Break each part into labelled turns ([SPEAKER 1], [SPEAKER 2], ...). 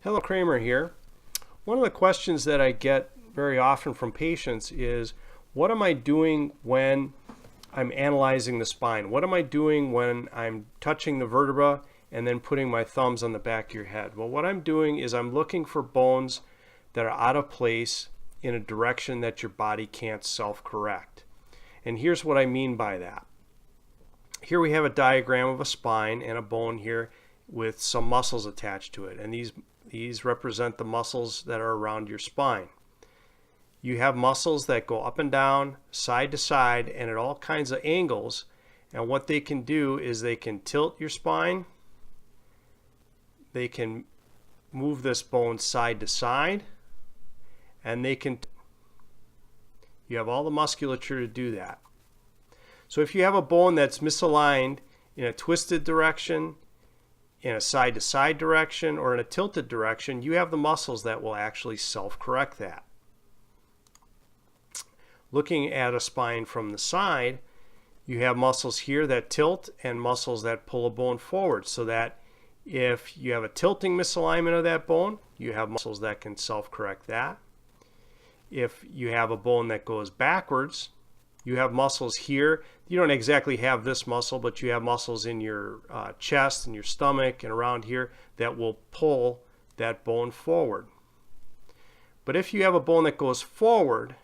[SPEAKER 1] Hello, Kramer here. One of the questions that I get very often from patients is, what am I doing when I'm analyzing the spine? What am I doing when I'm touching the vertebra and then putting my thumbs on the back of your head? Well, what I'm doing is I'm looking for bones that are out of place in a direction that your body can't self-correct. And here's what I mean by that. Here we have a diagram of a spine and a bone here with some muscles attached to it, and these represent the muscles that are around your spine. You have muscles that go up and down, side to side, and at all kinds of angles, and what they can do is they can tilt your spine, they can move this bone side to side, and you have all the musculature to do that. So if you have a bone that's misaligned in a twisted direction, in a side-to-side direction, or in a tilted direction, you have the muscles that will actually self-correct that. Looking at a spine from the side, you have muscles here that tilt and muscles that pull a bone forward, so that if you have a tilting misalignment of that bone, you have muscles that can self-correct that. If you have a bone that goes backwards, you have muscles here. You don't exactly have this muscle, but you have muscles in your chest and your stomach and around here that will pull that bone forward. But if you have a bone that goes forward,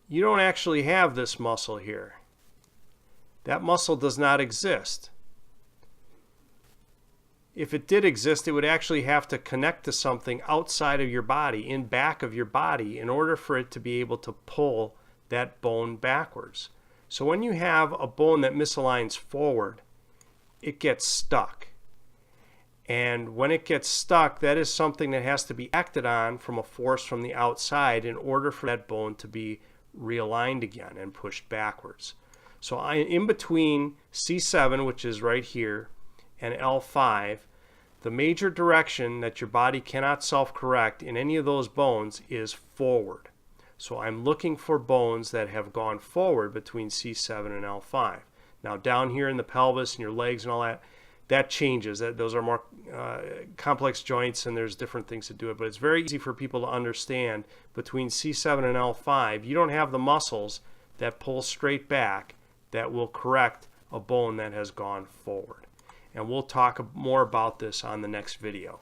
[SPEAKER 1] you don't actually have this muscle here. That muscle does not exist. If it did exist, it would actually have to connect to something outside of your body, in back of your body, in order for it to be able to pull that bone backwards. So when you have a bone that misaligns forward, it gets stuck. And when it gets stuck, that is something that has to be acted on from a force from the outside in order for that bone to be realigned again and pushed backwards. So in between C7, which is right here, and L5, the major direction that your body cannot self-correct in any of those bones is forward. So I'm looking for bones that have gone forward between C7 and L5. Now down here in the pelvis and your legs and all that, that changes. Those are more complex joints, and there's different things to do it. But it's very easy for people to understand between C7 and L5, you don't have the muscles that pull straight back that will correct a bone that has gone forward. And we'll talk more about this on the next video.